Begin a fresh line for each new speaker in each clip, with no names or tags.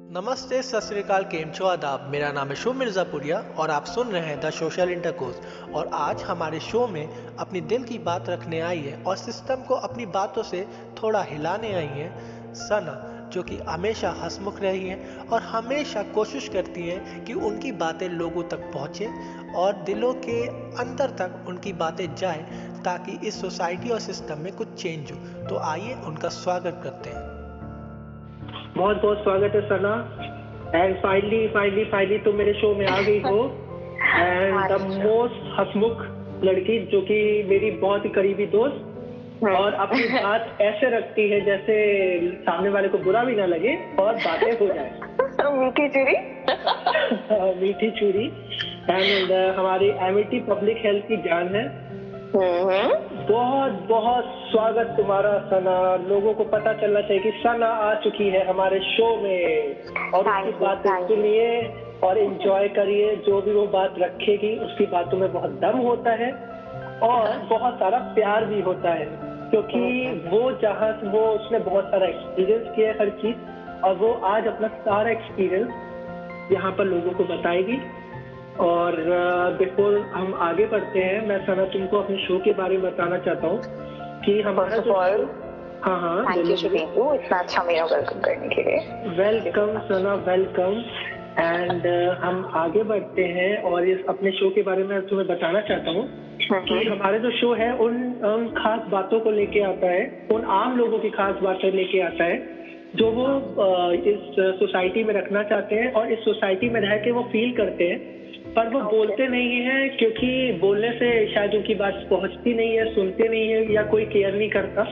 नमस्ते, सत श्री अकाल, केम छो, आदाब। मेरा नाम है शुभ मिर्ज़ापुरिया और आप सुन रहे हैं द सोशल इंटरकोर्स। और आज हमारे शो में अपनी दिल की बात रखने आई है और सिस्टम को अपनी बातों से थोड़ा हिलाने आई है सना, जो कि हमेशा हंसमुख रही हैं और हमेशा कोशिश करती हैं कि उनकी बातें लोगों तक पहुँचे और दिलों के अंदर तक उनकी बातें जाए, ताकि इस सोसाइटी और सिस्टम में कुछ चेंज हो। तो आइए उनका स्वागत करते हैं।
बहुत बहुत स्वागत है सना। एंड फाइनली तुम मेरे शो में आ गई हो। एंड द मोस्ट हंसमुख लड़की, जो कि मेरी बहुत ही करीबी दोस्त और अपनी बात ऐसे रखती है जैसे सामने वाले को बुरा भी ना लगे और बातें हो जाए।
मीठी चूरी।
मीठी चूरी। एंड हमारी एमिटी पब्लिक हेल्थ की जान है। बहुत बहुत स्वागत तुम्हारा सना। लोगों को पता चलना चाहिए कि सना आ चुकी है हमारे शो में और उसकी बातें सुनिए और एंजॉय करिए। जो भी वो बात रखेगी उसकी बातों में बहुत दम होता है और बहुत सारा प्यार भी होता है, क्योंकि वो उसने बहुत सारा एक्सपीरियंस किया है हर चीज, और वो आज अपना सारा एक्सपीरियंस यहाँ पर लोगों को बताएगी। और बिफोर हम आगे बढ़ते हैं, मैं सना तुमको अपने शो के बारे में बताना चाहता हूँ कि हमारा जो
इतना अच्छा मेरा वेलकम करने के लिए।
Welcome Sana, welcome. एंड हम आगे बढ़ते हैं और इस अपने शो के बारे में तुम्हें बताना चाहता हूँ कि हमारा जो शो है उन खास बातों को लेके आता है, उन आम लोगों की खास बातें लेके आता है जो वो इस सोसाइटी में रखना चाहते हैं और इस सोसाइटी में रह के वो फील करते हैं, पर वो बोलते नहीं है क्योंकि बोलने से शायद उनकी बात पहुंचती नहीं है, सुनते नहीं है या कोई केयर नहीं करता।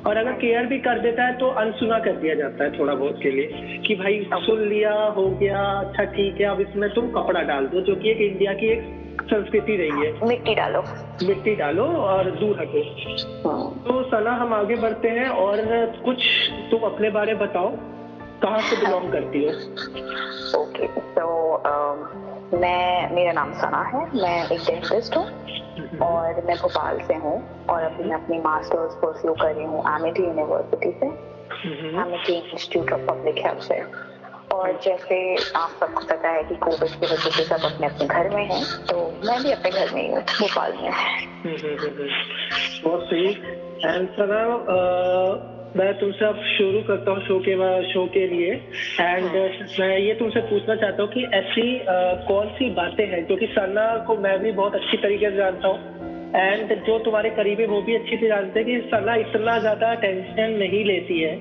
और अगर केयर भी कर देता है तो अनसुना कर दिया जाता है थोड़ा बहुत के लिए, कि भाई सुन लिया, हो गया, अच्छा ठीक है, अब इसमें तुम कपड़ा डाल दो, जो कि एक इंडिया की एक संस्कृति रही है। मिट्टी डालो और दूर हटो। तो सना हम आगे बढ़ते हैं और कुछ तुम अपने बारे में बताओ, कहाँ से बिलोंग करती हो?
ओके, तो मेरा नाम सना है, मैं एक डेंटिस्ट हूँ और मैं भोपाल से हूँ और अभी मैं अपनी मास्टर्स परस्यू कर रही हूँ एमिटी यूनिवर्सिटी से, Amity institute of public health से। और जैसे आप सबको पता है कि कोविड की वजह से सब अपने अपने घर में हैं, तो मैं भी अपने घर में ही हूँ, भोपाल में।
बहुत सही। एंड सना, मैं तुमसे अब शुरू करता हूँ शो के लिए। एंड मैं ये तुमसे पूछना चाहता हूँ कि ऐसी कौन सी बातें हैं जो कि सना को मैं भी बहुत अच्छी तरीके से जानता हूँ एंड जो तुम्हारे करीबी वो भी अच्छी से जानते हैं, कि सना इतना ज्यादा टेंशन नहीं लेती है,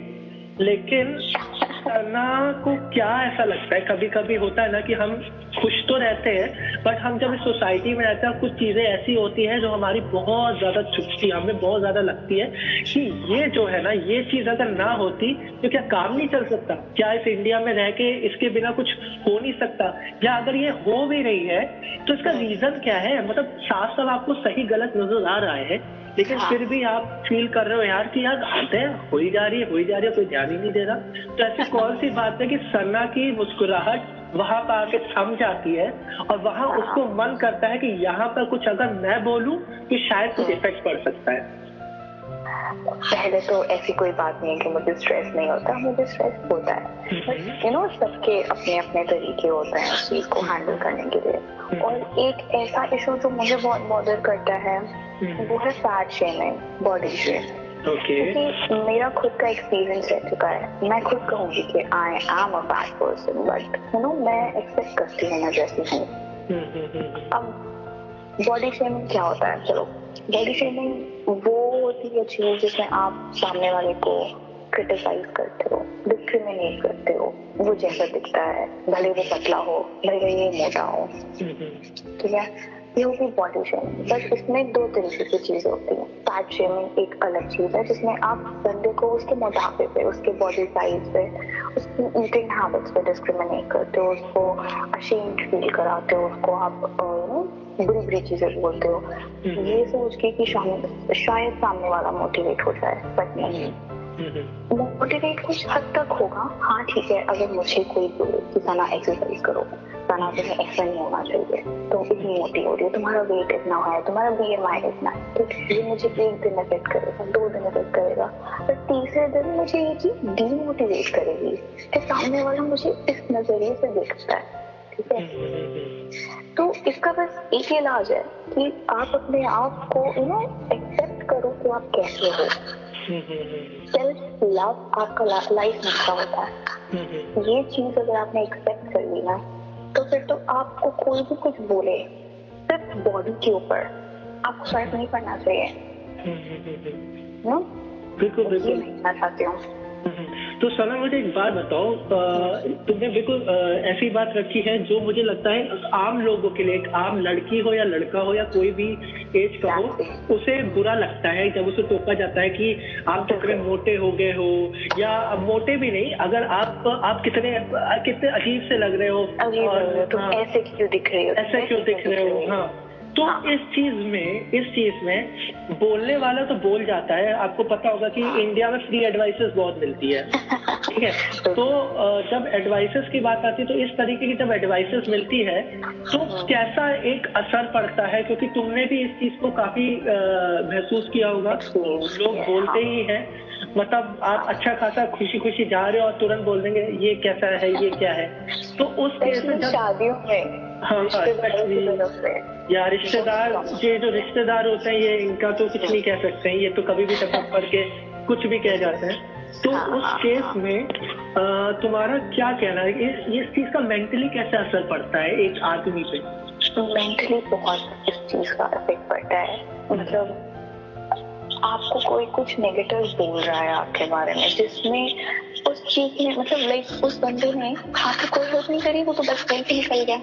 लेकिन सना को क्या ऐसा लगता है, कभी कभी होता है ना कि हम खुश तो रहते हैं बट हम जब इस सोसाइटी में रहते हैं कुछ चीजें ऐसी होती हैं जो हमारी बहुत ज्यादा चुभती है, हमें बहुत ज्यादा लगती है कि ये जो है ना, ये चीज अगर ना होती तो क्या काम नहीं चल सकता, क्या इस इंडिया में रह के इसके बिना कुछ हो नहीं सकता, या अगर ये हो भी रही है तो इसका रीजन क्या है। मतलब साफ साफ आपको सही गलत नजर आ रहा है, लेकिन फिर भी आप फील कर रहे हो यार कि यार आते हो ही जा रही है, कोई ध्यान ही नहीं दे रहा। तो ऐसी कौन सी बात है कि सना की मुस्कुराहट वहां पर आके थम जाती है और वहां उसको मन करता है कि यहाँ पर कुछ अगर मैं बोलूं तो शायद कुछ इफेक्ट पड़ सकता है?
पहले तो ऐसी कोई बात नहीं है कि मुझे स्ट्रेस नहीं होता, मुझे स्ट्रेस होता है, बट सबके अपने अपने तरीके होते हैं उस चीज को हैंडल करने के लिए। और एक ऐसा इशू जो मुझे बहुत बॉदर करता है वो है फैट शेमिंग, बॉडी शेमिंग। क्योंकि मेरा खुद का एक्सपीरियंस रह चुका है, मैं खुद कहूँगी कि I am a fat person, but मैं एक्सेप्ट करती हूँ मैं जैसी हूँ। अब बॉडी शेमिंग क्या होता है? चलो, बॉडी शेमिंग वो होती है चीज जिसमें आप सामने वाले को क्रिटिसाइज करते हो, डिस्क्रिमिनेट करते हो, वो जैसा दिखता है, भले वो पतला हो, भले ये मोटा हो, ठीक है, ये होगी बॉडी शेमिंग। बट इसमें दो तरीके की चीजें होती हैं। फैट शेमिंग एक अलग चीज है जिसमें आप बंदे को उसके मोटापे पे, उसके बॉडी साइज पे, उसकी ईटिंग हैबिट्स पे डिस्क्रिमिनेट करते हो, उसको अशेम्ड फील कराते हो, उसको आप बुरी बुरी चीजें बोलते हो, ये सोच के कि शायद सामने वाला मोटिवेट हो जाए, बट नहीं। मोटिवेट कुछ हद तक होगा। हाँ ठीक है, अगर मुझे कोई बोले कि सना एक्सरसाइज करो, सना तुम्हें ऐसा नहीं होना चाहिए, तुम इतनी मोटी हो रही हो, तुम्हारा वेट इतना है, तुम्हारा BMI इतना है, तो ये मुझे एक दिन इफेक्ट करेगा, 2 दिन इफेक्ट करेगा, पर तीसरे दिन मुझे ये चीज डीमोटिवेट करेगी कि सामने वाला मुझे इस नजरिए से देखता है। ठीक है, तो इसका बस एक इलाज है कि आप अपने आप को एक्सेप्ट करो कि आप कैसे हो। सेल्फ लव आपका लाइफ में अच्छा होता है। ये चीज अगर आपने एक्सेप्ट कर ली ना, तो फिर तो आपको कोई भी कुछ बोले, सिर्फ बॉडी के ऊपर आपको फर्क नहीं पड़ना चाहिए।
बिल्कुल बिल्कुल।
मैं कहना चाहती हूँ।
तो सना मुझे एक बात बताओ, तुमने बिल्कुल ऐसी बात रखी है जो मुझे लगता है आम लोगों के लिए, एक आम लड़की हो या लड़का हो या कोई भी एज का हो, उसे बुरा लगता है जब उसे टोका जाता है कि आप कितने मोटे हो गए हो, या मोटे भी नहीं, अगर आप कितने अजीब से लग रहे हो,
तुम ऐसे क्यों दिख रहे हो,
ऐसे क्यों दिख रहे हो। हाँ, तो इस चीज में बोलने वाला तो बोल जाता है। आपको पता होगा कि इंडिया में फ्री एडवाइसेस बहुत मिलती है, ठीक है। तो जब एडवाइसेस की बात आती है, तो इस तरीके की जब एडवाइसेस मिलती है तो कैसा एक असर पड़ता है, क्योंकि तुमने भी इस चीज को काफी महसूस किया होगा। लोग बोलते ही हैं, मतलब आप अच्छा खासा खुशी खुशी जा रहे हो और तुरंत बोल देंगे ये कैसा है, ये क्या है। तो उस केस में जब
शादियों में
या रिश्तेदार, ये जो रिश्तेदार होते हैं, ये इनका तो कुछ नहीं कह सकते हैं, ये तो कभी भी टपक पड़ के कुछ भी कह जाते हैं। तो उस केस में तुम्हारा क्या कहना है, इस चीज का मेंटली कैसे असर पड़ता है एक आदमी पे?
मेंटली बहुत इस चीज का इफेक्ट पड़ता है। मतलब आपको कोई कुछ नेगेटिव बोल रहा है आपके बारे में, जिसमें उस चीज में मतलब लाइक उस बंदे ने आपकी कोई हेल्प नहीं करी, वो तो बस वहीं से निकल गया।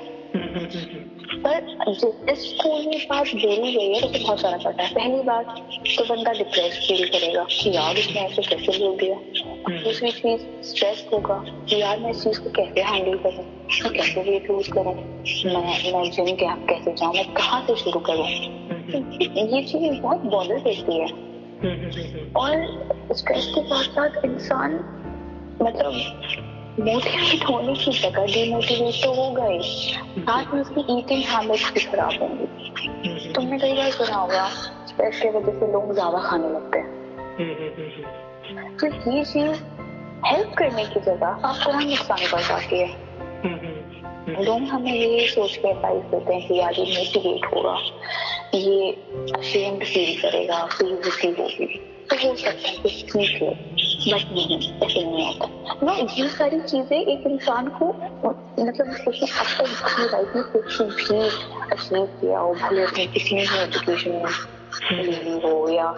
पर जिसको ये बात बोली गई है, तो बहुत फर्क पड़ता है। पहली बात तो बंदा डिप्रेस फील करेगा कि यार इसने ऐसे कैसे बोल दिया। दूसरी चीज स्ट्रेस होगा कि यार मैं इस चीज को कैसे हैंडल करूँ, मैं कैसे वेट लूज करूँ, मैं जिम कैसे जाऊँ, मैं कहाँ से शुरू करूँ। ये चीज बहुत बॉदर देती है। और स्ट्रेस के साथ साथ इंसान मतलब मोटिवेट होने की जगह डिमोटिवेट तो होगा ही, साथ में उसकी ईटिंग हैबिट्स भी खराब होंगी। तुमने कई बार सुना होगा स्ट्रेस की वजह से लोग ज्यादा खाने लगते हैं। तो ये चीज हेल्प करने की जगह आपको हम नुकसान कर जाती है। लोग हमें ये सोच के एडवाइस देते हैं कि यार ये मोटिवेट होगा, ये अशेम्ड फील करेगा, बेइज्जती होगी, तो हो सकता है कि सीख ले, बट नहीं, ऐसे नहीं होता ना। ये सारी चीजें एक इंसान को मतलब उसने अब तक अपनी लाइफ में कुछ भी अचीव किया हो, भले अपने कितनी भी एजुकेशन में हो या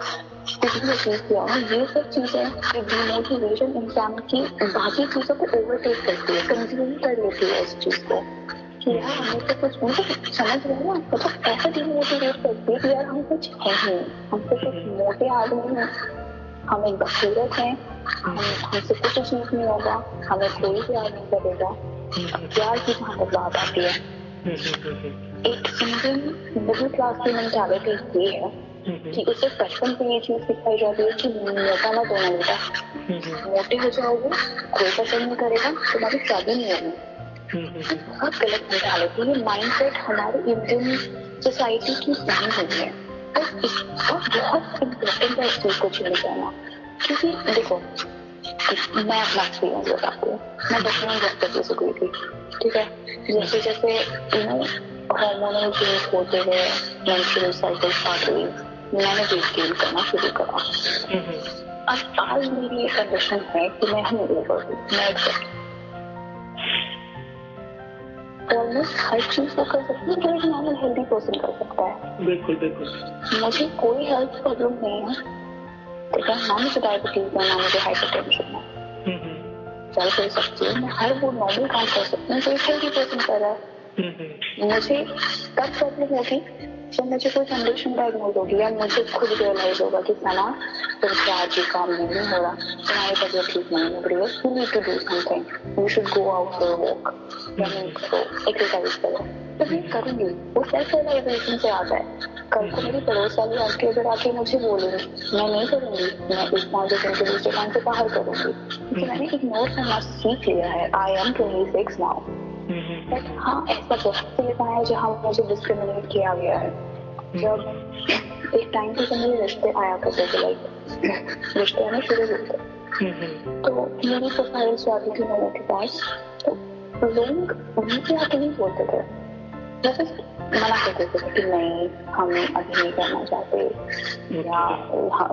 कुछ भी अचीव किया हो, ये सब चीजें डिमोटिवेशन इंसान की बाकी चीजों को ओवरटेक करती है, कंज्यूम कर लेती है इस चीज को कि यार हमें तो कुछ मतलब समझ रहे ना, मतलब ऐसा डिमोटिवेट करती है कि यार हम कुछ है नहीं, हम तो कुछ मोटे आदमी हैं, हम एक बखूरत हैं, हमसे कुछ अचीव नहीं होगा, हमें कोई भी याद नहीं करेगा। प्यार की जहाँ तक बात आती है, एक इंडियन मिडिल क्लास की मेंटालिटी ये है कि उसे बचपन से ये चीज सिखाई जाती है कि मोटा मत होना बेटा, मोटे हो जाओगे कोई पसंद नहीं करेगा, तुम्हारी शादी नहीं होगी। बहुत गलत मेंटालिटी, ये माइंडसेट हमारे इंडियन सोसाइटी की बनी हुई है। और इसका बहुत इम्पोर्टेंट है इस चीज को चेंज करना, क्योंकि देखो मैं अपना एक्सपीरियंस बताती हूँ। मैं बचपन में बहुत तकलीफ हुई थी, ठीक है। जैसे जैसे हार्मोनल चेंज होते गए, मेंस्ट्रुअल साइकिल स्टार्ट हुई, मैंने वेट गेन करना शुरू करा। अब आज मेरी ये कंडीशन है कि मैं नहीं ओवर हूँ, मैं एक्सेप्ट ऑलमोस्ट हर चीज को कर सकती हूँ जो एक नॉर्मल हेल्दी पर्सन कर सकता है।
बिल्कुल बिल्कुल।
मुझे कोई हेल्थ प्रॉब्लम नहीं है, ठीक है, ना मुझे डायबिटीज है, ना मुझे हाइपरटेंशन है, चल फिर सकती हूँ, मैं हर वो नॉर्मल काम कर सकती हूँ जो एक हेल्दी पर्सन कर रहा है। मुझे तब प्रॉब्लम होगी तो मुझे कोई कंडीशन डायग्नोज होगी या मुझे खुद रियलाइज होगा कि सना तुमसे आज ये काम नहीं हो रहा, तुम्हारी तबीयत ठीक नहीं लग रही है, you need to do something, you should go out for walk, running करो, एक्सरसाइज करो, तो मैं करूंगी। वो सेल्फ रियलाइजेशन से आता है। कल को मेरी पड़ोस वाली आके अगर आके मुझे बोलेंगी, मैं नहीं करूंगी, मैं इस 5 दिन के दूसरे काम से बाहर करूंगी, क्योंकि मैंने इग्नोर करना सीख लिया है। I am 26 now. बट हाँ, ऐसा बहुत से जगह है जहाँ मुझे डिस्क्रिमिनेट किया गया है। जब एक टाइम पे मेरे रिश्ते आया करते थे, लाइक रिश्ते आने शुरू हुए तो मेरी प्रोफाइल्स आती थी लोगों के पास, तो लोग मुझे आके नहीं बोलते थे, जैसे मना करते थे कि नहीं हम अभी नहीं करना चाहते, या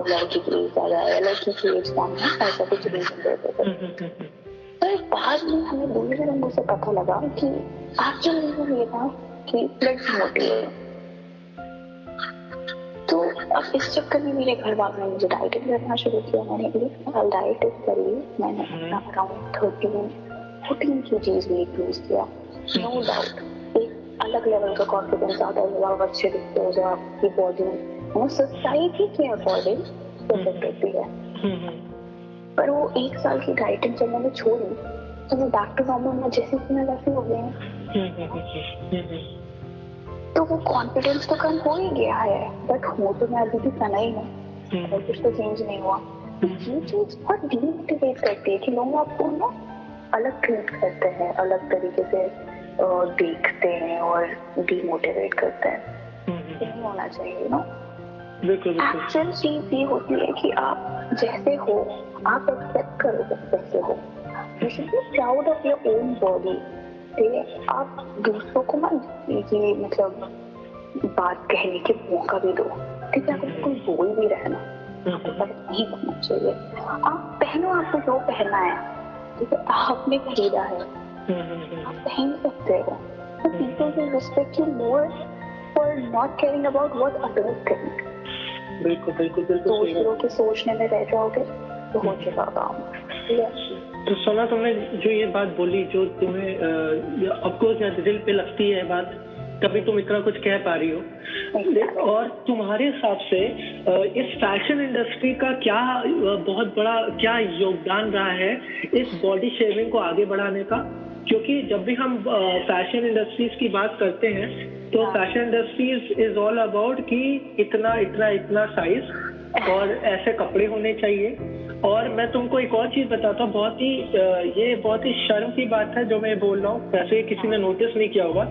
लड़की की एज ज़्यादा है, लड़की की एज कम है, ऐसा कुछ रीजन देते थे। तो बाद में हमें दूसरे रंगों से पता लगा कि एक्चुअली रीजन ये था कि लड़की मोटी है। तो अब इस चक्कर में मेरे घर वालों ने मुझे डाइटिंग करना शुरू किया। मैंने 1 साल डाइटिंग करी, मैंने अपना अराउंड 14 kgs वेट लूज किया। नो डाउट एक अलग लेवल का कॉन्फिडेंस आता है जब आप अच्छे दिखते हो, जब आपकी बॉडी सोसाइटी के अकॉर्डिंग परफेक्ट होती है। पर वो 1 साल की डाइटिंग जब मैंने छोड़ी तो मैं बैक टू नॉर्मल, मैं जैसे कि मैं वैसे हो गई। तो वो कॉन्फिडेंस तो कम हो ही गया है, बट हो तो मैं अभी भी सना ही हूँ, और कुछ तो चेंज नहीं हुआ। ये चीज बहुत डीमोटिवेट करती है कि लोग आपको ना अलग ट्रीट करते हैं, अलग तरीके से देखते हैं और डीमोटिवेट करते हैं। ये नहीं होना चाहिए ना। एक्चुअल चीज ये होती है कि आप जैसे हो आप एक्सेप्ट करो जैसे हो। You should be proud of your own body. आप दूसरों को मत ये मतलब बात कहने के मौका भी दो, ठीक है? अगर कोई बोल भी रहे ना, आपको फर्क नहीं करना चाहिए। आप पहनो, आपको जो पहनना है, ठीक है? आपने खरीदा है, आप पहन सकते हो। तो people will respect you more for not caring about what others think।
बिल्कुल बिल्कुल बिल्कुल
दूसरों के सोचने में रह जाओगे तो हो जाएगा काम।
तो सोना, तुमने जो ये बात बोली, जो तुम्हें ऑफकोर्स दिल पे लगती है बात, तभी तुम इतना कुछ कह पा रही हो। और तुम्हारे हिसाब से इस फैशन इंडस्ट्री का क्या बहुत बड़ा क्या योगदान रहा है इस बॉडी शेविंग को आगे बढ़ाने का? क्योंकि जब भी हम फैशन इंडस्ट्रीज की बात करते हैं तो fashion industries is all about कि इतना इतना इतना साइज और ऐसे कपड़े होने चाहिए। और मैं तुमको एक और चीज बताता हूँ, ये बहुत ही शर्म की बात है जो मैं बोल रहा हूँ, वैसे किसी ने नोटिस नहीं किया होगा,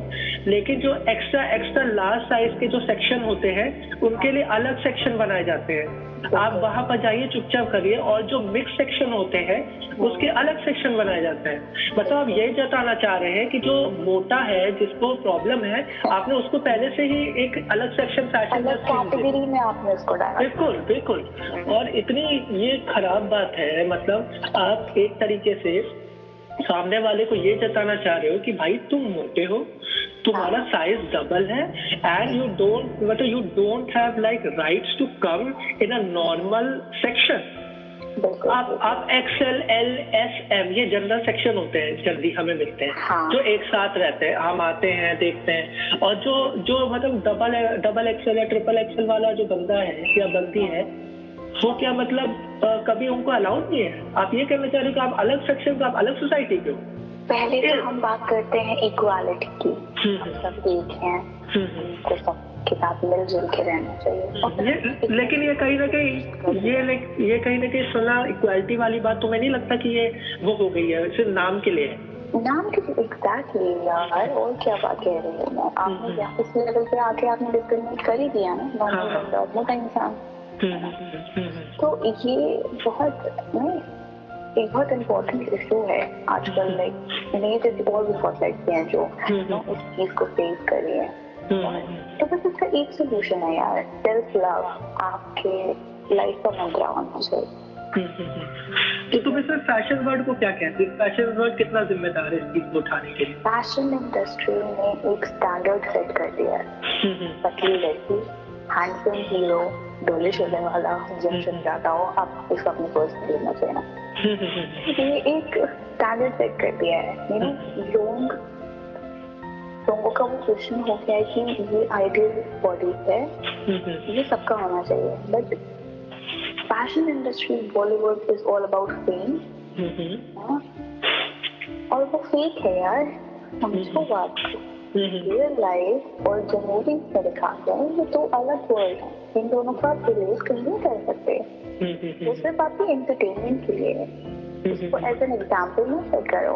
लेकिन जो एक्स्ट्रा लार्ज साइज के जो सेक्शन होते हैं उनके लिए अलग सेक्शन बनाए जाते हैं। आप वहां पर जाइए, चुपचाप करिए। और जो मिक्स सेक्शन होते हैं उसके अलग सेक्शन बनाए जाते हैं। मतलब आप ये जताना चाह रहे हैं कि जो मोटा है, जिसको प्रॉब्लम है, आपने उसको पहले से ही एक अलग सेक्शन फैशन
कैटेगरी में आपने उसको डाला।
बिल्कुल बिल्कुल। और इतनी ये खराब बात है, मतलब आप एक तरीके से सामने वाले को ये जताना चाह रहे हो कि भाई तुम मोटे हो, तुम्हारा साइज डबल है, and you don't have like rights to come in a normal section. आप एक्सएल, एल, एस, एम ये जनरल सेक्शन होते हैं, जल्दी हमें मिलते हैं, जो एक साथ रहते हैं, हम आते हैं, देखते हैं। और जो मतलब डबल एक्सएल या ट्रिपल एक्सएल वाला जो बंदा है या बंदी है, वो क्या मतलब कभी उनको अलाउड नहीं है? आप ये कहना चाह रहे हो कि आप अलग सेक्शन, आप अलग सोसाइटी के हो?
पहले तो हम बात करते हैं इक्वालिटी की, हम सब एक हैं, हमको सबके साथ मिलजुल के रहना चाहिए।
लेकिन ये कहीं ना कहीं सुना, इक्वालिटी वाली बात तुम्हें नहीं लगता कि ये वो हो गई है, सिर्फ नाम के लिए?
नाम के लिए एग्जैक्टली यार, और क्या बात कह रही हूँ मैं? आपने इस लेवल पे आके आपने डिस्क्रिमिनेट कर ही दिया ना, नॉर्मल बंदा, मोटा इंसान। तो ये एक बहुत इम्पोर्टेंट इशू है आजकल। लाइक नहीं जैसे और भी बहुत लड़कियां हैं जो इस चीज को फेस कर रही है। तो बस इसका एक सोल्यूशन है यार, सेल्फ लव आपके लाइफ का मंत्र होना चाहिए।
तो तुम इसमें फैशन वर्ड को क्या कहते हो? फैशन वर्ड कितना जिम्मेदार है इस चीज को उठाने के लिए?
फैशन इंडस्ट्री ने एक स्टैंडर्ड सेट कर दिया है। पतली लड़की, हैंडसम हीरो, डोले शोले वाला, जिम जाता हो, आप इसको अपनी पर्सनल लेना चाहिए ना। ये एक स्टैंडर्ड सेट कर दिया है। लोग लोगों का वो क्वेश्चन हो गया है कि ये आइडियल बॉडी है, ये सबका होना चाहिए, but fashion industry Bollywood is all about fame, और वो फेक है यार, समझो बात को। रियल लाइफ और जो मूवीज में दिखाते हैं ये दो अलग वर्ल्ड हैं, इन दोनों का आप रिलेट कहीं नहीं कर सकते। वो सिर्फ आपकी एंटरटेनमेंट के लिए है, उसको एज एन एग्जाम्पल में सेट करो।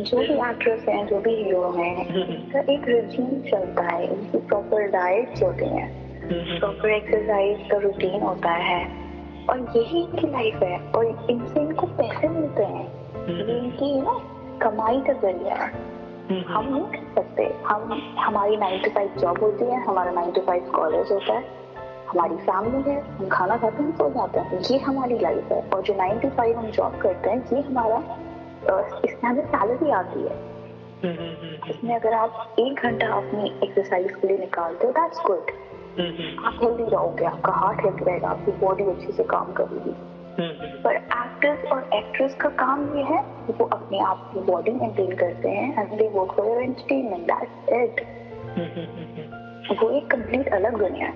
जो भी एक्ट्रेस हैं, जो भी हीरो हैं, इनका एक रिजीम चलता है, इनकी प्रॉपर डाइट्स होती हैं, प्रॉपर एक्सरसाइज का रूटीन होता है, और यही इनकी लाइफ है, और इनसे इनको पैसे मिलते हैं, ये इनकी कमाई का जरिया है। हम नहीं कर सकते, हमारी 9 to 5 जॉब होती है, हमारा 9 to 5 कॉलेज होता है, हमारी फैमिली है, हम खाना खाते हैं, सो जाते हैं, ये हमारी लाइफ है। और जो 9 to 5 हम जॉब करते हैं, ये हमारा, इसमें हमें सैलरी आती है। इसमें अगर आप 1 घंटा अपनी एक्सरसाइज के लिए निकालते हो, दैट्स गुड, आप हेल्दी रहोगे, आपका हार्ट हेल्दी रहेगा, आपकी बॉडी अच्छे से काम करेगी। पर एक्टर्स और एक्ट्रेस का काम ये है कि वो अपने आप की बॉडी मेंटेन करते हैं, and they work for your entertainment, that's it. वो एक कंप्लीट अलग दुनिया है।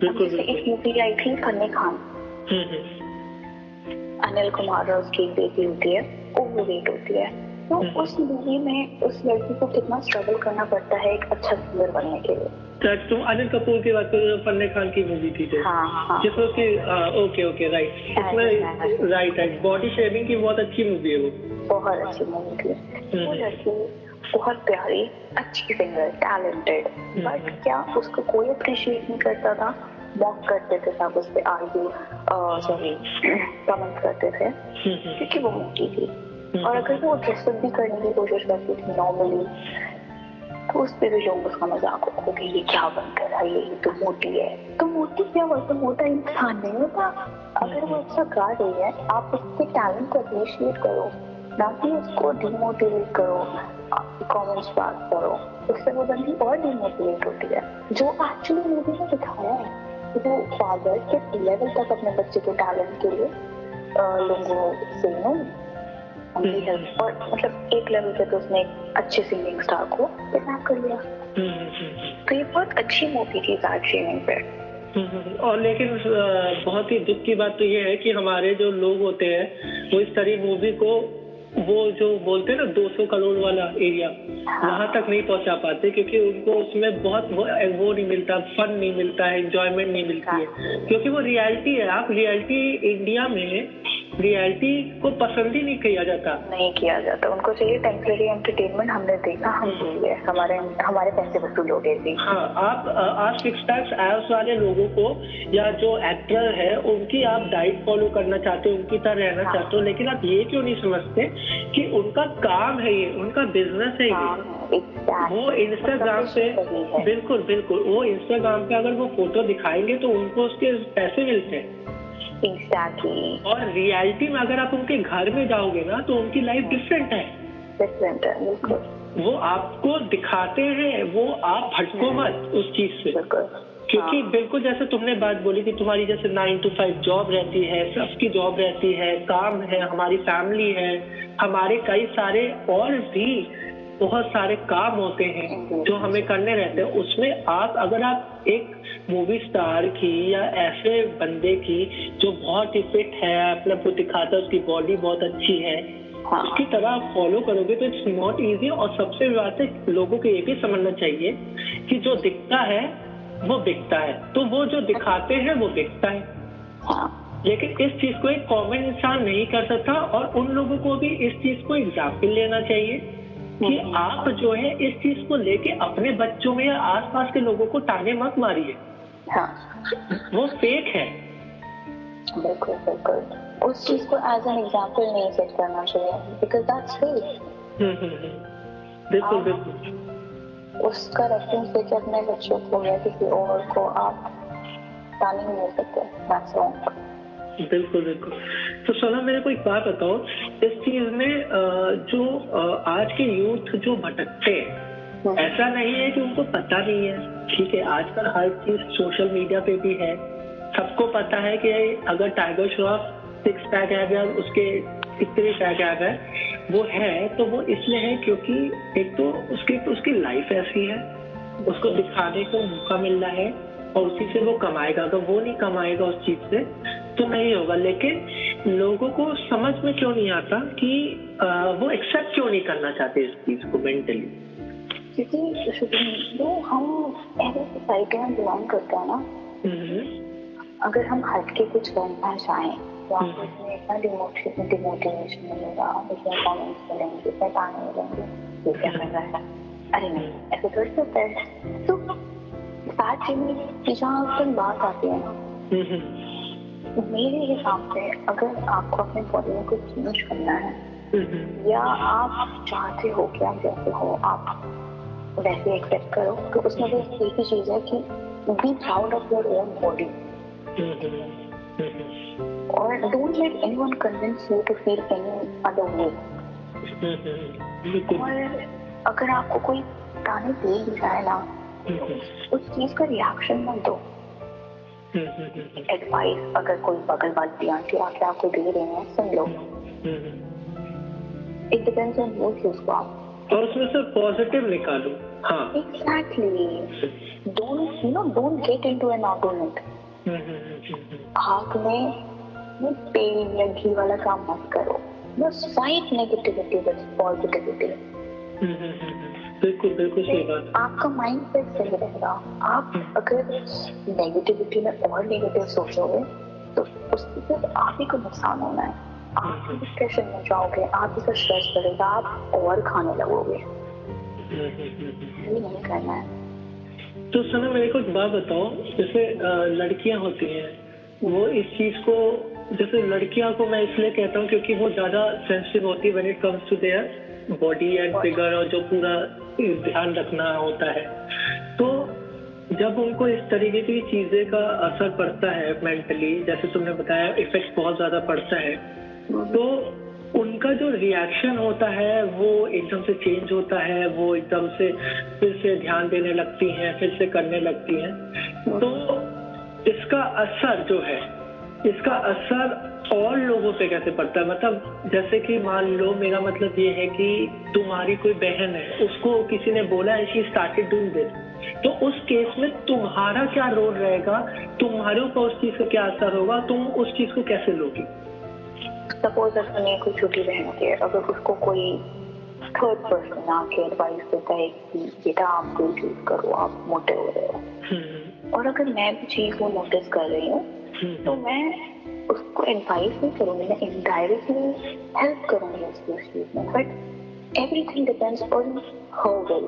एक मूवी आई थी फन्नी खान, अनिल कुमार और उसकी एक बेटी होती है, ओवरवेट होती है, तो उस मूवी में उस लड़की को कितना स्ट्रगल करना पड़ता है एक अच्छा सिंगर बनने के लिए।
तुम अनिल कपूर की बात करो, फन्नी खान की मूवी थी जो, जिसमें उसकी ओके राइट, इसमें राइट बॉडी शेमिंग की बहुत अच्छी मूवी है वो, बहुत अच्छी मूवी थी। वो लड़की बहुत प्यारी, अच्छी सिंगर, टैलेंटेड, बट क्या उसको कोई अप्रिशिएट नहीं करता था, मॉक करते थे सब, उस पर आर्ग्यू कमेंट करते थे, क्योंकि वो मोटी थी। और अगर वो ड्रेसअप भी करने की कोशिश करती थी नॉर्मली, तो उस पर भी लोग उसका मजाक उड़ाते थे, ये क्या बनकर रहा है, ये तो मोटी है। तो मोटी क्या हुआ, तो मोटा इंसान नहीं होता। अगर वो अच्छा गा रही है, आप उसके टैलेंट को अप्रिशिएट करो, ना कि उसको डिमोटिवेट करो, कमेंट्स पास करो, उससे वो बंदी और डिमोटिवेट होती है। जो एक्चुअली मूवी में दिखाया है, वो फादर किस लेवल तक अपने बच्चे के टैलेंट के लिए लोगों से उनकी हेल्प, और मतलब एक लेवल पे तो उसने एक अच्छे सिंगिंग स्टार को किडनैप कर लिया। तो ये बहुत अच्छी मूवी थी सार्ट शेमिंग पे। और लेकिन बहुत ही दुख की बात तो ये है कि हमारे जो लोग होते हैं वो इस तरह मूवी को, वो जो बोलते हैं ना 200 करोड़ वाला एरिया, वहां तक नहीं पहुंचा पाते, क्योंकि उनको उसमें बहुत वो नहीं मिलता, फन नहीं मिलता है, एंजॉयमेंट नहीं मिलती है, क्योंकि वो रियलिटी है। आप रियलिटी, इंडिया में रियलिटी को पसंद ही नहीं किया जाता,
उनको चाहिए टेम्परेरी एंटरटेनमेंट। हमने देखा, हम चाहिए हमारे पैसे वसूल हो गए थे।
हाँ, आप 6 पैक्स एब्स वाले लोगों को, या जो एक्टर है उनकी आप डाइट फॉलो करना चाहते हो, उनकी तरह रहना चाहते हो, लेकिन आप ये क्यों नहीं समझते कि उनका काम है ये, उनका बिजनेस है ये। वो इंस्टाग्राम पे, बिल्कुल वो इंस्टाग्राम पे अगर वो फोटो दिखाएंगे तो उनको उसके पैसे मिलते हैं।
Exactly.
और रियलिटी में अगर आप उनके घर में जाओगे ना, तो उनकी लाइफ डिफरेंट है,
बिल्कुल।
वो आपको दिखाते हैं, वो आप भटको मत उस चीज से, क्योंकि बिल्कुल जैसे तुमने बात बोली कि तुम्हारी जैसे 9 to 5 जॉब रहती है, सबकी जॉब रहती है, काम है, हमारी फैमिली है, हमारे कई सारे और भी बहुत सारे काम होते हैं जो हमें करने रहते हैं। उसमें अगर आप एक मूवी स्टार की या ऐसे बंदे की जो बहुत ही फिट है, अपना खुद दिखाता है, उसकी बॉडी बहुत अच्छी है, उसकी तरह आप फॉलो करोगे तो इट्स नॉट इजी। और सबसे बड़ी बात है, लोगों को ये भी समझना चाहिए कि जो दिखता है वो बिकता है, तो वो जो दिखाते हैं वो बिकता है। लेकिन इस चीज को एक कॉमन इंसान नहीं कर सकता, और उन लोगों को भी इस चीज को एग्जाम्पल लेना चाहिए कि आप जो है इस चीज को लेके अपने बच्चों में या आसपास के लोगों को ताने मत मारिए। वो फेक है।
बिल्कुल उस चीज को एज एन एग्जाम्पल नहीं सेट करना चाहिए, बिकॉज दैट्स फेक।
बिल्कुल
उसका रेफरेंस देके अपने बच्चों को या किसी और को आप ताने नहीं दे सकते, दैट्स रॉन्ग।
बिल्कुल। तो सोना, मेरे को एक बात बताओ, इस चीज में जो आज के यूथ जो भटकते हैं, ऐसा नहीं है कि उनको पता नहीं है, ठीक है, आजकल हर चीज सोशल मीडिया पे भी है, सबको पता है कि अगर टाइगर श्रॉफ 6 पैक आ गया, उसके कितने पैक आ गए, वो है तो वो इसलिए है क्योंकि एक तो उसकी लाइफ ऐसी है, उसको दिखाने को मौका मिल रहा है और उसी से वो कमाएगा। अगर वो नहीं कमाएगा उस चीज से तो नहीं होगा। लेकिन लोगों को समझ में क्यों नहीं आता कि वो एक्सेप्ट क्यों नहीं करना चाहते इस चीज को मेंटली?
क्योंकि जो हम ऐसी सोसाइटी में बिलोंग करते हैं ना, अगर हम हट के कुछ करना चाहें तो आपको इसमें इतना डिमोटिवेशन मिलेगा, इसमें कमेंट्स मिलेंगे, ताने मिलेंगे, ये क्या कर रहा है, अरे नहीं ऐसे थोड़ी होता है। तो साथ में जहाँ तक बात आती है ना, मेरे हिसाब से अगर आपको अपने बॉडी में कुछ चेंज करना है या आप चाहते हो कि आप जैसे हो आप वैसे एक्सेप्ट करो, तो उसमें बस एक ही चीज है कि be proud of your own body और don't let anyone convince you to feel any other way. और अगर आपको कोई ताने दे भी जाए ना, तो उस चीज का रिएक्शन मत दो। एडवाइस अगर कोई बगल वाली आंटी आके आपको दे रहे हैं, सुन लो। इट डिपेंड्स ऑन वो चीज को आप
और उसमें से पॉजिटिव निकालो। हाँ
exactly. Don't get into an argument. आग में तेल या घी वाला काम मत करो। बस फाइट नेगेटिविटी विद पॉजिटिविटी।
बिल्कुल बिल्कुल सही बात।
आपका माइंड सेट सही रहेगा। आप अगर नेगेटिविटी में और नेगेटिव सोचोगे तो उससे सिर्फ आप ही को नुकसान होना है। आप डिप्रेशन में जाओगे, आप ही का स्ट्रेस बढ़ेगा, आप और खाने लगोगे। ये नहीं करना है।
तो सना मेरे को एक बात बताओ, जैसे लड़कियां होती हैं वो इस चीज को, जैसे लड़कियां को मैं इसलिए कहता हूँ क्योंकि वो ज्यादा सेंसिटिव होती है when it comes to their body and figure और जो पूरा ध्यान रखना होता है। तो जब उनको इस तरीके की चीजें का असर पड़ता है मेंटली, जैसे तुमने बताया इफेक्ट बहुत ज्यादा पड़ता है, तो उनका जो रिएक्शन होता है वो एकदम से चेंज होता है। वो एकदम से फिर से ध्यान देने लगती हैं, फिर से करने लगती हैं। तो इसका असर जो है, इसका असर और लोगों पे कैसे पड़ता है? मतलब जैसे कि मान लो, मेरा मतलब ये है कि तुम्हारी कोई बहन है, उसको किसी ने बोला है शी स्टार्टेड डूइंग दिस, तो उस केस में तुम्हारा क्या रोल रहेगा? तुम्हारे ऊपर उस चीज का क्या असर होगा? तुम उस चीज को कैसे लोगी?
सपोज अपने कोई छोटी बहन के, अगर उसको कोई थर्ड पर्सन आके एडवाइस देता है कि बेटा आप कोई चीज करो, आप मोटे हो रहे हो, और अगर मैं भी चीज को नोटिस कर रही हूँ तो मैं उसको एडवाइस नहीं करूंगी, मैं इनडायरेक्टली हेल्प करूंगी उसकी उस चीज में। But everything depends on her will.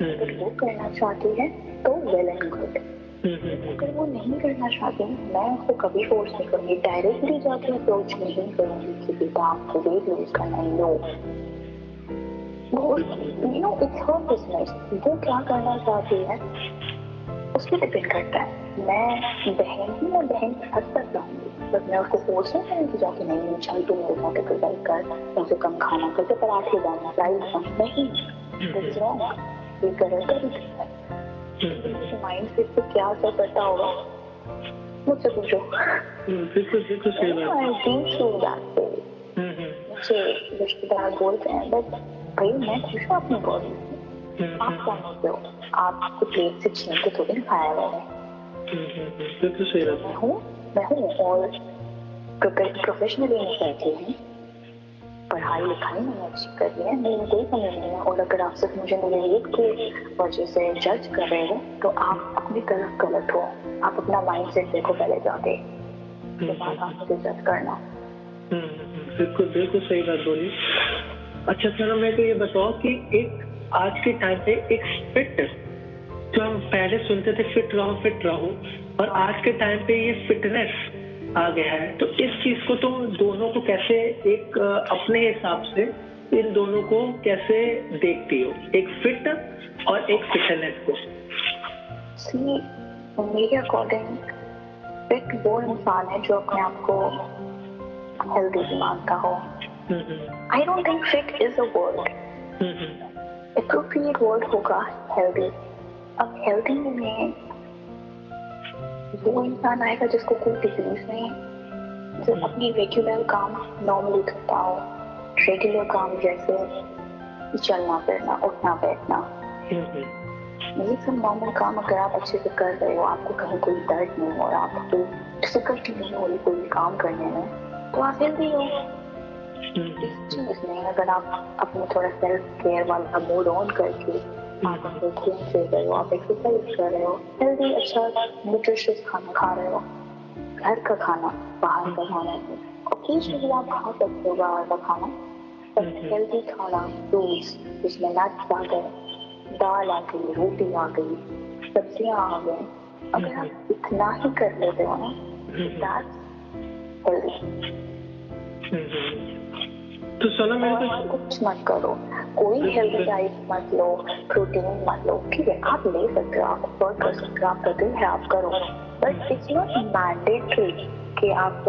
अगर वो करना चाहती है तो वेल एंड गुड, अगर वो नहीं करना चाहती मैं उसको कभी फोर्स नहीं करूंगी, डायरेक्टली जाके अप्रोच नहीं करूंगी कि बेटा आपको वेट लूज करना है। नो, वो इट्स हर बिजनेस। वो क्या करना चाहती है उस पर डिपेंड करता है। मैं बहन के हद तक जाऊंगी, बट मैं उसको फोर्स नहीं करूंगी जाके नहीं चल तू मेरे साथ एक्सरसाइज कर, कम से कम खाना करके पराठे दाना राइस नहीं, दिस इज रॉन्ग। ये गलत तरीका है। माइंड सेट पे क्या असर पड़ता होगा मुझसे पूछो।
बिल्कुल बिल्कुल सही बात।
मुझे रिश्तेदार बोलते हैं बट भाई मैं खुश हूँ अपनी बॉडी से। आप कौन होते हो? आपको प्लेट से छीन के थोड़ी ना खाया मैंने।
बिल्कुल सही बात।
मैं हूँ और प्रोफेशनली मैं कहती हूँ, पढ़ाई लिखाई मैंने अच्छी कर ली है, मेरी कोई कमी नहीं है। और अगर आप सिर्फ मुझे मेरे वेट की वजह से जज कर रहे हो तो आप अपनी तरफ गलत हो। आप अपना माइंड सेट देखो पहले जाके, उसके बाद आप मुझे जज करना।
बिल्कुल बिल्कुल सही बात बोली। अच्छा सर, मेरे को ये बताओ कि एक आज के टाइम पे एक फिट, जो हम पहले सुनते थे फिट रहो, और आज के टाइम पे ये फिटनेस आ गया है, तो इस चीज को तुम दोनों को कैसे, एक अपने हिसाब से इन दोनों को कैसे देखती हो, एक फिट और एक फिटनेस को?
मेरे अकॉर्डिंग फिट वो इंसान है जो अपने आप को हेल्दी मानता हो। I don't think fit is a word, appropriate word होगा हेल्दी। अब हेल्दी में वो इंसान आएगा जिसको कोई डिजीज नहीं, जो अपनी रेगुलर काम नॉर्मली करता हो, रेगुलर काम जैसे चलना फिरना, उठना बैठना, ये सब नॉर्मल काम अगर आप अच्छे से कर रहे हो, आपको कहीं कोई दर्द नहीं हो रहा, आपको कोई डिफिकल्टी नहीं हो रही कोई काम करने में, तो आप हेल्दी हो। इसमें अगर आप अपने थोड़ा सेल्फ केयर वाला मोड ऑन करके आप अपने खून से रहे हो, आप एक्सरसाइज कर रहे हो, हेल्दी अच्छा न्यूट्रिशियस खाना खा रहे हो, घर का खाना, बाहर का खाना नहीं, ओकेजनली आप खा सकते हो बाहर का खाना, पर हेल्दी खाना, फ्रूट्स जिसमें नट्स आ गए, दाल आ गई, रोटी आ गई, सब्जियां आ गई, अगर आप इतना ही कर लेते हो ना, दैट्स हेल्दी।
तो सोना मेरे
और कुछ मत करो, कोई हेल्दी डाइट मत लो, प्रोटीन मत लो, ठीक है आप ले सकते हो, आप अफोर्ड कर सकते हो, आप करते हो आप करो, बट इट्स नॉट मैंडेटरी कि आप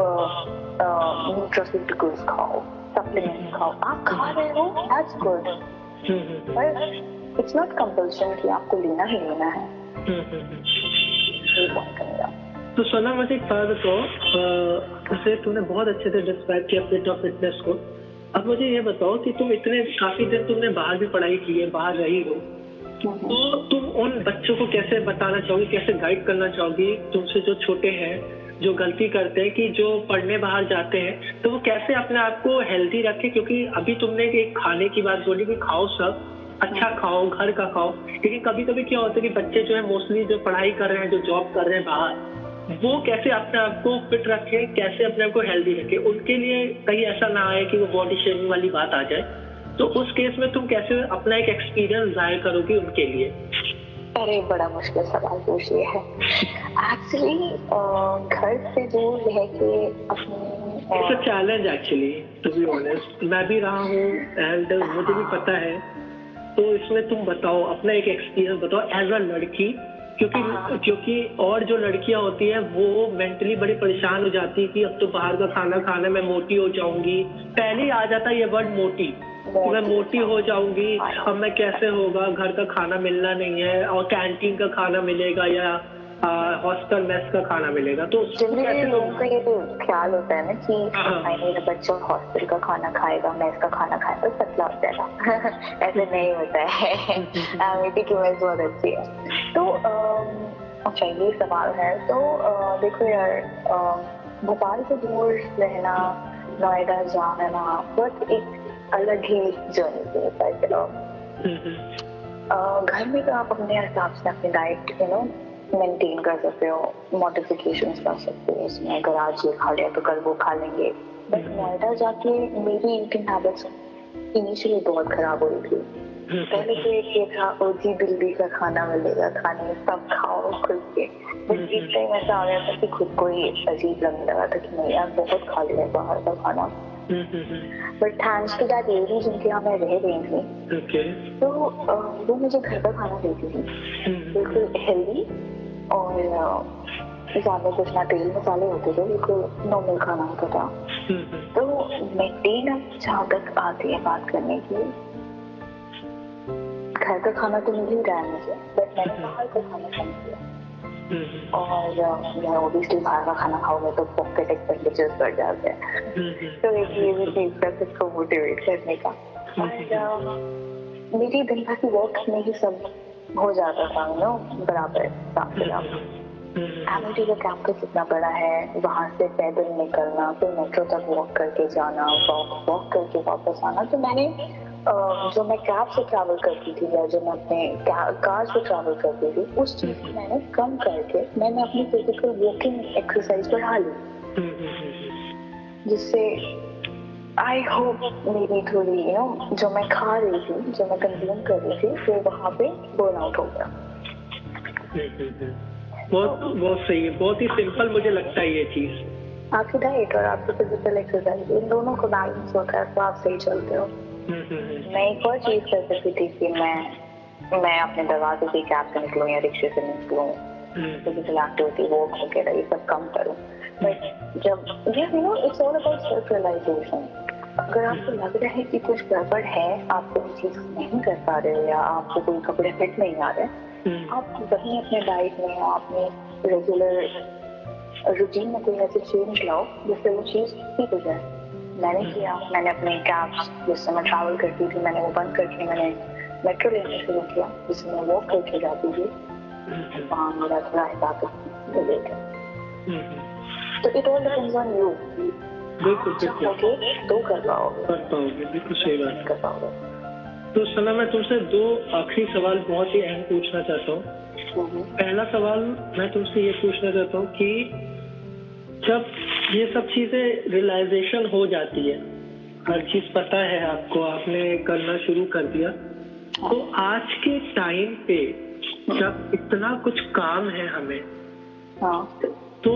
न्यूट्रास्यूटिकल्स खाओ, सप्लीमेंट्स खाओ, आप खा रहे हो दैट्स गुड, पर इट्स नॉट कंपल्सन कि आपको लेना ही लेना है। ये बात करेगा।
तो सोना मुझे एक बात बताओ, जैसे तूने बहुत अच्छे से डिस्क्राइब किया फिट और फिटनेस को, अब मुझे ये बताओ कि तुम इतने काफी दिन तुमने बाहर भी पढ़ाई की है, बाहर रही हो, तो तुम उन बच्चों को कैसे बताना चाहोगी, कैसे गाइड करना चाहोगी तुमसे जो छोटे हैं, जो गलती करते हैं, कि जो पढ़ने बाहर जाते हैं, तो वो कैसे अपने आप को हेल्दी रखें? क्योंकि अभी तुमने एक खाने की बात बोली कि खाओ सब अच्छा खाओ, घर का खाओ, लेकिन कभी कभी क्या होता है कि बच्चे जो है मोस्टली जो पढ़ाई कर रहे हैं, जो जॉब कर रहे हैं बाहर, वो कैसे अपने आप को फिट रखे, कैसे अपने आप को हेल्दी रखे, उनके लिए कहीं ऐसा ना आए कि वो बॉडी शेमिंग वाली बात आ जाए, तो उस केस में तुम कैसे अपना एक एक्सपीरियंस जाहिर करोगी उनके लिए?
अरे बड़ा मुश्किल सवाल पूछ लिया है। एक्चुअली घर से दूर रह के अपनी
it's a challenge actually, to be honest, मैं भी रहा हूँ एंड मुझे भी पता है, तो इसमें तुम बताओ अपना एक एक्सपीरियंस बताओ एज अ लड़की, क्योंकि और जो लड़कियां होती हैं वो मेंटली बड़ी परेशान हो जाती है कि अब तो बाहर का खाना खाना, मैं मोटी हो जाऊंगी, पहले ही आ जाता है ये वर्ड मोटी, मैं मोटी हो जाऊंगी, अब मैं कैसे होगा, घर का खाना मिलना नहीं है और कैंटीन का खाना मिलेगा या हॉस्टल मेस का खाना मिलेगा, तो
जनरली लोगों का ये ख्याल होता है ना कि मेरा बच्चा हॉस्टल का खाना खाएगा, मेस का खाना खाएगा तो पतला हो जाएगा। ऐसे नहीं होता है। मेरी चॉइस बहुत अच्छी है। तो अच्छा ये सवाल है, तो देखो यार, भोपाल से दूर रहना, नोएडा जाना बहुत एक अलग ही जर्नी है। घर में तो आप अपने हिसाब से अपनी डाइट मेंटेन कर सकते हो, मॉडिफिकेशंस कर सकते हो, इसमें अगर आज ये खा लिया तो कल वो खा लेंगे, बट नोएडा जाके मेरी ईटिंग हैबिट्स इनिशियली बहुत खराब हो रही थी। पहले तो एक ये था ओजी दिल्ली का खाना मिलेगा खाने, सब खाओ खुद के, बट एक टाइम ऐसा आ गया था कि खुद को ही अजीब लगने लगा था कि नहीं यार बहुत खा लिया बाहर का खाना। But thanks to that lady जिनके यहाँ मैं रह रही थी, तो वो मुझे घर का खाना देती थी, बिल्कुल हेल्दी और ज्यादा कुछ ना तेल मसाले होते थे, बिल्कुल नॉर्मल खाना होता था। तो मेंटेन अब जहाँ तक आती है बात करने की, घर का खाना तो मिल ही रहा है मुझे, बट मैंने बाहर का खाना कम किया, और मैं ऑब्वियसली बाहर का खाना खाओगे तो पॉकेट एक्सपेंडिचर्स बढ़ जाते हैं, तो एक ये भी चीज था खुद को मोटिवेट करने का। और मेरी दिन भर की वर्क में ही सब हो जाता था बराबर एमिटी का कैंपस इतना बड़ा है, वहां से पैदल निकलना, फिर मेट्रो तक वॉक करके जाना, वॉक करके वापस आना। तो मैंने जो मैं कैब से ट्रैवल करती थी या जो मैं अपने कार से ट्रैवल करती थी, उस चीज को मैंने कम करके मैंने अपनी फिजिकल वॉकिंग एक्सरसाइज बढ़ा ली, जिससे आई होप मेरी थोड़ी जो मैं खा रही थी, जो मैं कंज्यूम कर रही थी, वो वहाँ पे बर्न आउट हो गया।
बहुत सही है, बहुत ही सिंपल मुझे लगता है ये चीज।
आपकी डाइट और आपकी फिजिकल एक्सरसाइज इन दोनों को बैलेंस होता है तो आप सही चलते हो। मैं एक और चीज कर सकती थी कि मैं अपने दरवाजे से कैब से निकलूं या रिक्शे से निकलूं, फिजिकल एक्टिविटी वॉक वगैरह ये सब कम करूं, बट जब it's all about self realisation. अगर आपको लग रहा है कि कुछ गड़बड़ है, आप कोई चीज नहीं कर पा रहे हो या आपको कोई कपड़े फिट नहीं आ रहे, आप वहीं अपने डाइट में या अपने रेगुलर रूटीन में कोई ऐसे चेंज लाओ जिससे वो चीज ठीक हो जाए। मैंने किया, मैंने अपने कैब्स जिससे मैं ट्रैवल करती थी मैंने वो बंद करके मैंने मेट्रो लेना शुरू किया, जिसमें मैं वॉक करके जाती थी। वहाँ मेरा थोड़ा हिसाब लेट है। तो it all depends on you.
बिल्कुल
चाहोगे तो कर पाओगे,
बिल्कुल सही बात
कर पाओगे।
तो सना मैं तुमसे 2 आखिरी सवाल बहुत ही अहम पूछना चाहता हूँ। पहला सवाल मैं तुमसे ये पूछना चाहता हूँ कि जब ये सब चीजें रियलाइजेशन हो जाती है, हर चीज पता है आपको, आपने करना शुरू कर दिया, तो आज के टाइम पे जब इतना कुछ काम है हमें, तो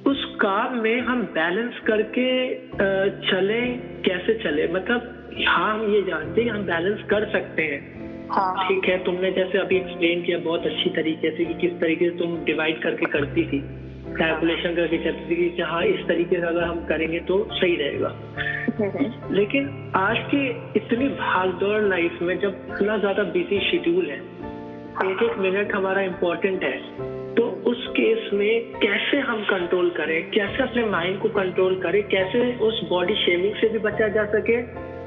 उस काम में हम बैलेंस करके चले, कैसे चले? मतलब हाँ, हम ये जानते हैं हम बैलेंस कर सकते हैं। ठीक है, तुमने जैसे अभी एक्सप्लेन किया बहुत अच्छी तरीके से कि किस तरीके से तुम डिवाइड करके करती थी, कैलकुलेशन करके चलती थी कि हाँ इस तरीके से अगर हम करेंगे तो सही रहेगा। लेकिन आज की इतनी भागदौड़ लाइफ में जब इतना ज्यादा बिजी शेड्यूल है, एक एक मिनट हमारा इम्पोर्टेंट है, तो उस केस में कैसे हम कंट्रोल करें, कैसे अपने माइंड को कंट्रोल करें, कैसे उस बॉडी शेमिंग से भी बचा जा सके,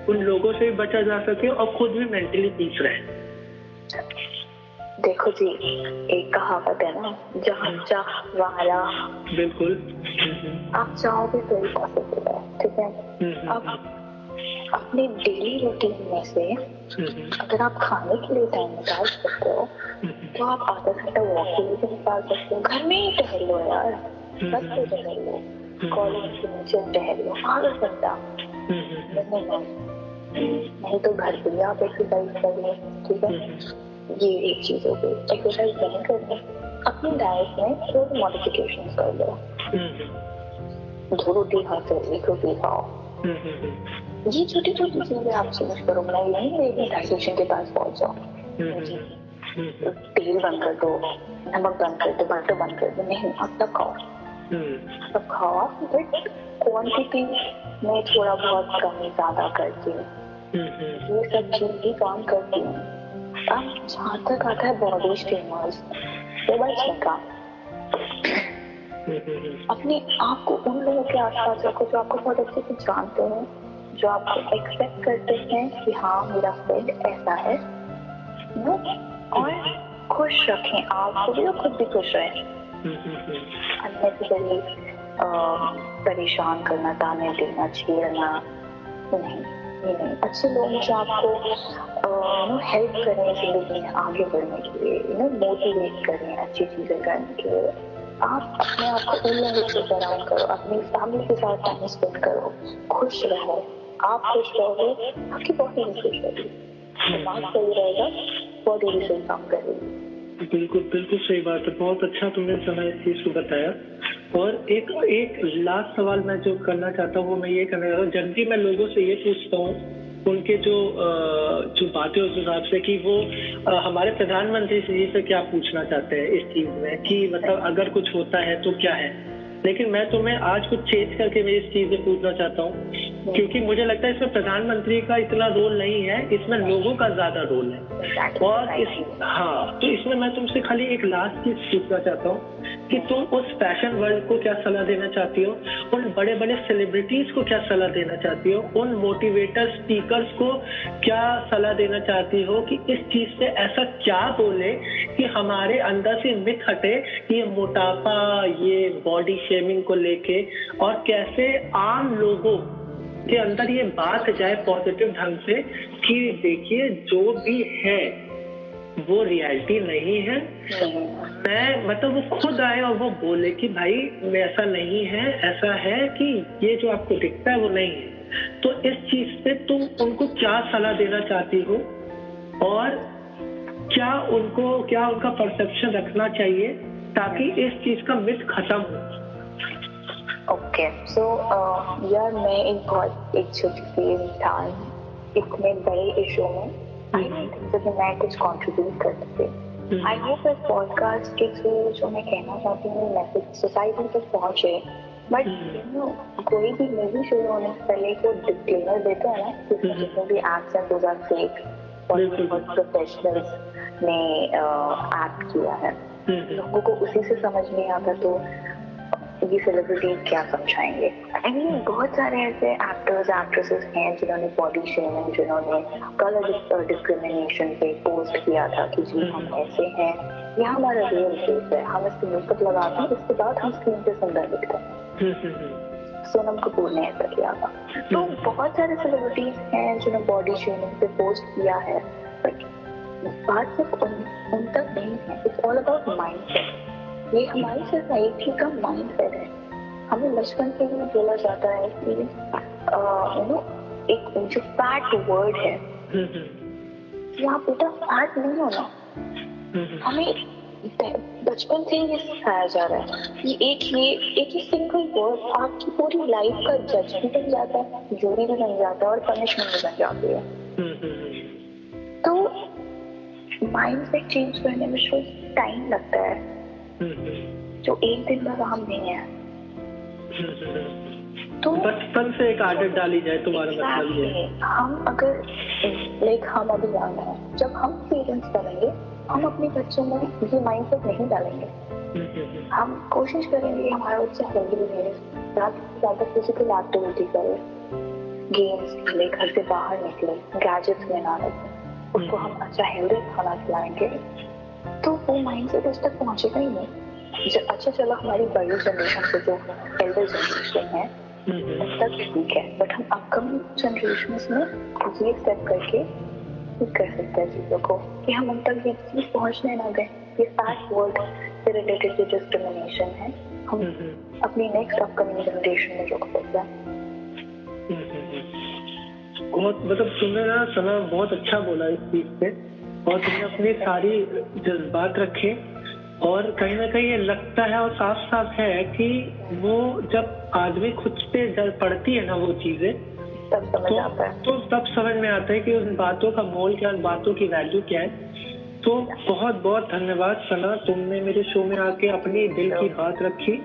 उन लोगों से भी बचा जा सके और खुद भी मेंटली पीस रहे?
देखो जी, एक कहावत है ना, जहाँ चाह वहाँ राह।
बिल्कुल।
आप चाहोगे तो ही पॉसिबल है, ठीक है। अब अपने डेली रूटीन में से अगर आप खाने के लिए टाइम निकाल सकते हो तो आप आधा घंटा वॉक के लिए भी निकाल सकते हो। घर में ही टहल लो यार, छत पे टहल लो, कॉलेज के नीचे टहल लो, आधा घंटा। नहीं तो घर पे भी आप एक्सरसाइज कर लो, ठीक है। ये एक चीज हो गई, एक्सरसाइज नहीं करनी, अपनी डाइट में थोड़ी मॉडिफिकेशन कर लो। 2 रोटी खाते हो, 1 रोटी खाओ। ये छोटी छोटी चीजें आप चेंज करो। मैं यही मेरी डाइटिशियन के पास पहुंच जाओ, तेल बंद कर दो, नमक बंद कर दो, बटर बंद कर दो, नहीं आप सब खाओ, सब खाओ, बट क्वांटिटी में थोड़ा बहुत कमी ज्यादा करके ये सब चीज भी काम करती है। अब जहाँ तक आता है बॉडी स्ट्रेनर्स, वो बचने का, अपने आप को उन लोगों के आसपास रखो जो आपको बहुत अच्छे से जानते हैं, जो आपको एक्सेप्ट करते हैं कि हाँ मेरा फ्रेंड ऐसा है, और खुश रखें आपको भी और खुद भी खुश रहें। अननेसेसरी परेशान करना, ताने देना, छेड़ना नहीं, ये नहीं। अच्छे लोग जो आपको हेल्प करें जिंदगी में आगे बढ़ने के लिए, मोटिवेट करें अच्छी चीजें करने के लिए, आप अपने आप को उन लोगों से सराउंड करो, अपनी फैमिली के साथ टाइम स्पेंड करो, खुश रहो। आप खुश रहोगे, आपकी बॉडी भी खुश रहेगी, दिमाग सही रहेगा, बॉडी भी सही काम करेगी।
बिल्कुल बिल्कुल सही बात है, बहुत अच्छा तुमने समय इस चीज को बताया। और एक लास्ट सवाल मैं जो करना चाहता हूँ वो मैं ये करना चाहता हूँ, जनरली मैं लोगों से ये पूछता हूँ उनके जो बातें उस हिसाब से कि वो हमारे प्रधानमंत्री जी से क्या पूछना चाहते हैं इस चीज में, कि मतलब अगर कुछ होता है तो क्या है। लेकिन मैं तुम्हें आज कुछ चेंज करके मैं इस चीज से पूछना चाहता हूँ, क्योंकि मुझे लगता है इसमें प्रधानमंत्री का इतना रोल नहीं है, इसमें लोगों का ज्यादा रोल है। और तो इसमें मैं तुमसे खाली एक लास्ट चीज पूछना चाहता हूँ कि तुम उस फैशन वर्ल्ड को क्या सलाह देना चाहती हो, उन बड़े बड़े सेलिब्रिटीज को क्या सलाह देना चाहती हो, उन मोटिवेटर स्पीकर्स को क्या सलाह देना चाहती हो कि इस चीज से ऐसा क्या बोले कि हमारे अंदर से मिथ हटे ये मोटापा, ये बॉडी शेमिंग को लेके, और कैसे आम लोगों के अंदर ये बात जाए पॉजिटिव ढंग से कि देखिए जो भी है वो रियलिटी नहीं है। मैं मतलब वो खुद आए और वो बोले कि भाई ऐसा नहीं है, ऐसा है कि ये जो आपको दिखता है वो नहीं है। तो इस चीज पे तुम उनको क्या सलाह देना चाहती हो, और क्या उनका परसेप्शन रखना चाहिए ताकि इस चीज का मिथ खत्म हो?
ओके, सो यार मैं एक छोटी सी इंसान इतने बड़े इशू में आई डोंट थिंक कि मैं कुछ कंट्रीब्यूट कर सकती। आई होप इस पॉडकास्ट के थ्रू जो मैं कहना चाहती हूँ मैसेज सोसाइटी तक पहुँचे। बट कोई भी मूवी शुरू होने से पहले को डिस्क्लेमर देते हैं ना, जितने भी एक्ट्स हैं 2 फेक और प्रोफेशनल्स ने एक्ट किया है, लोगों को उसी से समझ नहीं आता। तो ये सेलिब्रिटीज क्या समझाएंगे। आई मीन बहुत सारे ऐसे एक्टर्स एक्ट्रेसेस हैं जिन्होंने बॉडी शेमिंग, जिन्होंने कलर डिस्क्रिमिनेशन पे पोस्ट किया था कि जी हम ऐसे हैं, यह हमारा रियल फेस है, हम इसको मेकअप लगाते हैं, इसके बाद हम स्क्रीन पे सुंदर दिखते हैं। सोनम कपूर ने ऐसा किया था। तो बहुत सारे सेलिब्रिटीज हैं जिन्होंने बॉडी शेमिंग पे पोस्ट किया है, बट बात सिर्फ उन तक नहीं है। It's all about mindset. ये हमारी सोसाइटी का माइंडसेट है। हमें बचपन से ही बोला जाता है कि एक जो फैट वर्ड है, यहाँ बेटा फैट नहीं होना। हमें बचपन से ही सिखाया जा रहा है कि एक ही सिंगल वर्ड आपकी पूरी लाइफ का जज भी बन जाता है, जूरी भी बन जाता है और पनिशमेंट भी बन जाती है। तो माइंडसेट चेंज करने में जो टाइम लगता है, जो एक दिन में काम नहीं है।
तो बचपन से एक आदत डाली जाए, तुम्हारा मतलब ये।
हम अगर हम अभी यंग हैं, जब हम पेरेंट्स बनेंगे हम अपने बच्चों में ये माइंडसेट नहीं डालेंगे। हम कोशिश करेंगे हमारा बच्चा हेल्दी रहे, ज्यादा से ज्यादा फिजिकल एक्टिविटी करे, गेम्स खेले, घर से बाहर निकले, गैजेट्स में ना रखें, उसको हम अच्छा हेल्दी खाना खिलाएंगे तो वो माइंडसेट उस तक पहुंचेगा ही नहीं। अच्छा चलो हमारी बड़ी जनरेशन से जो एल्डर जनरेशन है तब तक ठीक है, बट हम अपकमिंग जनरेशन में ये स्टेप करके कर सकते हैं चीजों को कि हम उन तक ये चीज पहुंचने ना दें। ये फैक्ट वर्ड से रिलेटेड जो डिस्क्रिमिनेशन है हम अपनी नेक्स्ट अपकमिंग जनरेशन में जो कर सकते हैं।
बहुत मतलब तुमने ना सना बहुत अच्छा बोला इस चीज पे, और तुमने अपने सारी जज्बात रखे, और कहीं ना कहीं ये लगता है और साफ साफ है कि वो जब आदमी खुद पे जब पड़ती है ना वो चीजें
तब समझ आता है,
तो तब समझ में आता है कि उन बातों का मोल क्या, उन बातों की वैल्यू क्या है। तो बहुत बहुत धन्यवाद सना, तुमने मेरे शो में आके अपनी दिल की बात रखी।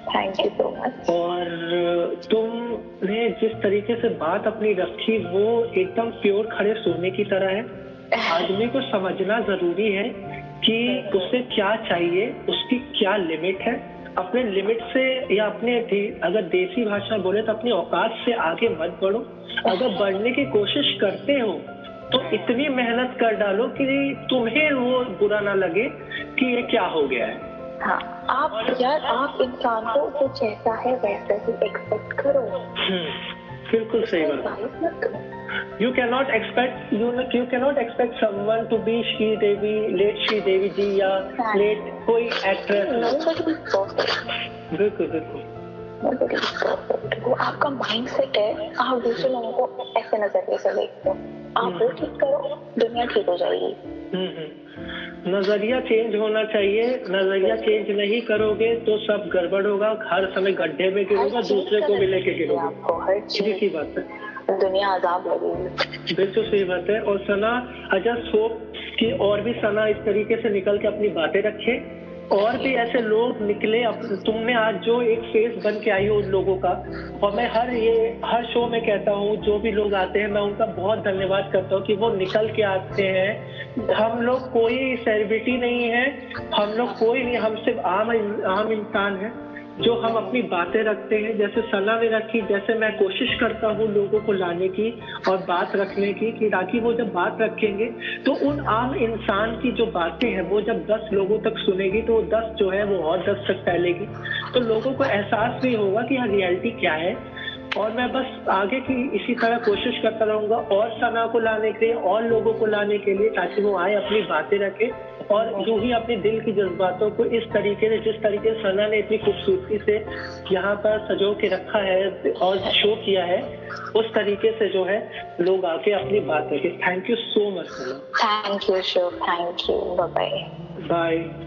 Thank you so much.
और तुमने जिस तरीके से बात अपनी रखी वो एकदम प्योर खड़े सोने की तरह है। आदमी को समझना जरूरी है कि उसे क्या चाहिए, उसकी क्या लिमिट है। अपने लिमिट से या अपने अगर देसी भाषा बोले तो अपनी औकात से आगे मत बढ़ो। अगर बढ़ने की कोशिश करते हो तो इतनी मेहनत कर डालो कि तुम्हें वो बुरा ना लगे कि ये क्या हो गया है।
हाँ, आप इंसान को जो जैसा है वैसा ही एक्सपेक्ट करो।
बिल्कुल सही बात। You cannot expect someone to be late Sri Devi जी या late कोई एक्ट्रेस। बिल्कुल
वो आपका माइंडसेट है, आप दूसरे लोगों को ऐसे नजरिए से देखते हो, आप वो ठीक करो दुनिया ठीक हो जाएगी।
नजरिया चेंज होना चाहिए। नजरिया चेंज नहीं करोगे तो सब गड़बड़ होगा, हर समय गड्ढे में गिरोगा, दूसरे को भी लेके गिरोगे।
आपको हर चीज
की बात है,
दुनिया अजाब लगेगी।
बिल्कुल सही बात है। और सना अजस्ट होप कि और भी सना इस तरीके से निकल के अपनी बातें रखे, और भी ऐसे लोग निकले। तुमने आज जो एक फेस बन के आई हो उन लोगों का, और मैं हर शो में कहता हूँ जो भी लोग आते हैं मैं उनका बहुत धन्यवाद करता हूँ कि वो निकल के आते हैं। हम लोग कोई सेलिब्रिटी नहीं है, हम लोग कोई नहीं, हम सिर्फ आम इंसान हैं जो हम अपनी बातें रखते हैं, जैसे सना ने रखी, जैसे मैं कोशिश करता हूँ लोगों को लाने की और बात रखने की, कि ताकि वो जब बात रखेंगे तो उन आम इंसान की जो बातें हैं वो जब 10 लोगों तक सुनेगी तो 10 जो है वो और 10 तक फैलेगी, तो लोगों को एहसास भी होगा कि हाँ रियलिटी क्या है। और मैं बस आगे की इसी तरह कोशिश करता रहूंगा और सना को लाने के लिए और लोगों को लाने के लिए, ताकि वो आए अपनी बातें रखें और यूं ही अपने दिल की जज्बातों को इस तरीके से, जिस तरीके से सना ने इतनी खूबसूरती से यहाँ पर सजो के रखा है और शो किया है, उस तरीके से जो है लोग आके अपनी बात रखें। Thank you so much Sana.
Thank you Shiv, thank you, bye bye.
Bye.